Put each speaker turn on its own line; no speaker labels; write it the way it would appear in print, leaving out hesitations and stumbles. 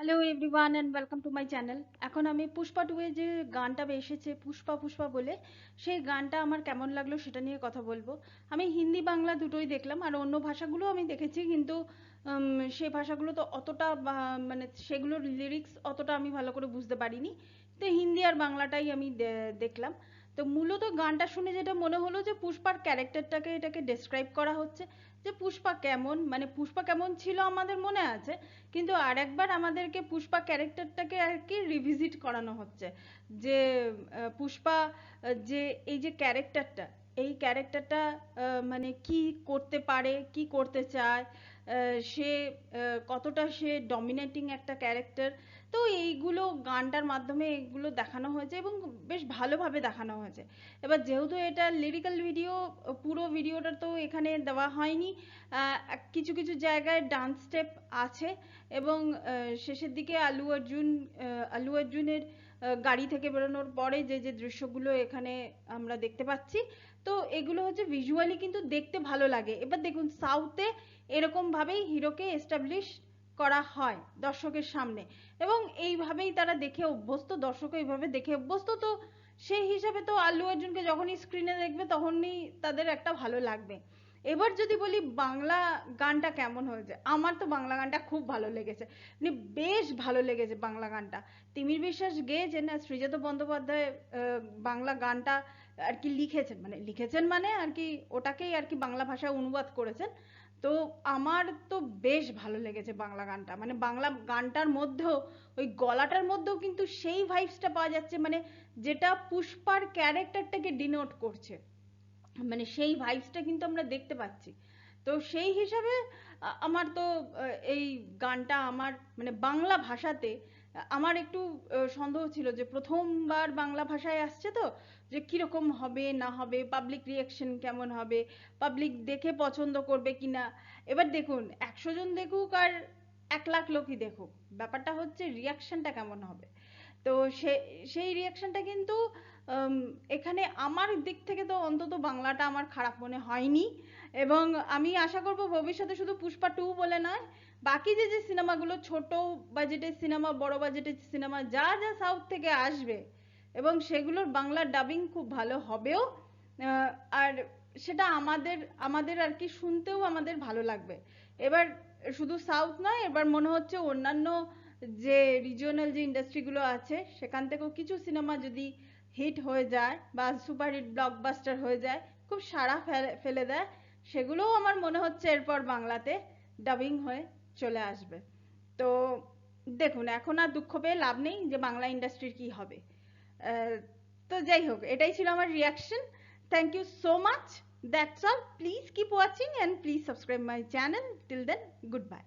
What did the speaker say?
Hello everyone and welcome to my channel. এখন আমি Pushpa two এ যে গানটা এসেছে পুষ্পা পুষ্পা বলে, সেই গানটা আমার কেমন লাগলো সেটা নিয়ে কথা বলবো। আমি হিন্দি বাংলা দুটোই দেখলাম, আর অন্য ভাষাগুলো আমি দেখেছি, কিন্তু সেই ভাষাগুলো তো অতটা মানে সেগুলোর লিরিক্স অতটা আমি ভালো করে বুঝতে পারিনি। তো হিন্দি আর বাংলাটাই আমি দেখলাম। তো মূলত গানটা শুনে যেটা মনে হলো যে পুষ্পার ক্যারেক্টারটাকে এটাকে ডেসক্রাইব করা হচ্ছে, যে পুষ্পা কেমন, মানে পুষ্পা কেমন ছিল আমাদের মনে আছে, কিন্তু আর একবার আমাদেরকে পুষ্পা ক্যারেক্টারটাকে আর কি রিভিজিট করানো হচ্ছে। যে পুষ্পা যে এই যে ক্যারেক্টারটা, এই ক্যারেক্টারটা মানে কি করতে পারে, কি করতে চায়, সে কতটা সে ডমিনেটিং একটা ক্যারেক্টার। তো এইগুলো গানটার মাধ্যমে এগুলো দেখানো হয়েছে এবং বেশ ভালোভাবে দেখানো হয়েছে। এবার যেহেতু এটা লিরিক্যাল ভিডিও, পুরো ভিডিওটা তো এখানে দেওয়া হয়নি। কিছু কিছু জায়গায় ডান্স স্টেপ আছে এবং শেষের দিকে আল্লু অর্জুনের গাড়ি থেকে বেরোনোর পরে যে যে দৃশ্যগুলো এখানে আমরা দেখতে পাচ্ছি, তো এগুলো হচ্ছে ভিজুয়ালি কিন্তু দেখতে ভালো লাগে। এবার দেখুন, সাউথে এরকম ভাবেই হিরোকে এস্টাবলিশ করা হয় দর্শকের সামনে, এবং এইভাবেই তারা দেখে অভ্যস্ত, দর্শক এইভাবে দেখে অভ্যস্ত। তো সেই হিসাবে তো আল্লু অর্জুনকে যখনই স্ক্রিনে দেখবে তখনই তাদের একটা ভালো লাগবে। এবার যদি বলি বাংলা গানটা কেমন হয়েছে, আমার তো বাংলা গানটা খুব ভালো লেগেছে, মানে বেশ ভালো লেগেছে বাংলা গানটা। তিমির বিশ্বাস গেয়েছেন আর শ্রীজাত বন্দ্যোপাধ্যায় বাংলা গানটা আর কি লিখেছেন মানে আর কি ওটাকেই আর কি বাংলা ভাষায় অনুবাদ করেছেন। তো আমার তো বেশ ভালো লেগেছে বাংলা গানটা, মানে বাংলা গানটার মধ্যেও ওই গলাটার মধ্যেও কিন্তু সেই ভাইবসটা পাওয়া যাচ্ছে, মানে যেটা পুষ্পার ক্যারেক্টারটাকে ডিনোট করছে, মানে সেই ভাইবসটা কিন্তু আমরা দেখতে পাচ্ছি। তো সেই হিসাবে আমার তো এই গানটা আমার মানে বাংলা ভাষাতে আমার একটু সন্দেহ ছিল যে প্রথমবার বাংলা ভাষায় আসছে, তো যে কিরকম হবে না হবে, পাবলিক রিয়াকশন কেমন হবে, পাবলিক দেখে পছন্দ করবে কিনা। এবার দেখুন, 100 জন দেখুক আর 1 লাখ লোকই দেখুক, ব্যাপারটা হচ্ছে রিয়াকশনটা কেমন হবে। তো সেই রিয়াকশনটা কিন্তু উম, এখানে আমার দিক থেকে তো অন্তত বাংলাটা আমার খারাপ মনে হয়নি। এবং আমি আশা করব ভবিষ্যতে শুধু পুষ্পা টু বলে নয়, বাকি যে যে সিনেমাগুলো, ছোট বাজেটের সিনেমা, বড় বাজেটের সিনেমা, যা যা সাউথ থেকে আসবে, এবং সেগুলোর বাংলা ডাবিং খুব ভালো হবেও। আর সেটা আমাদের আমাদের আর কি শুনতেও আমাদের ভালো লাগবে। এবার শুধু সাউথ নয়, এবার মনে হচ্ছে অন্যান্য যে রিজিওনাল যে ইন্ডাস্ট্রিগুলো আছে সেখান থেকেও কিছু সিনেমা যদি হিট হয়ে যায় বা সুপারহিট ব্লকবাস্টার হয়ে যায়, খুব সাড়া ফেলে দেয়, সেগুলোও আমার মনে হচ্ছে এরপর বাংলাতে ডাবিং হয়ে চলে আসবে। তো দেখুন, এখন আর দুঃখ পেয়ে লাভ নেই যে বাংলা ইন্ডাস্ট্রির কি হবে। আহ, তো যাই হোক, এটাই ছিল আমার reaction. Thank you so much. That's all. Please keep watching and please subscribe my channel. Till then, good by.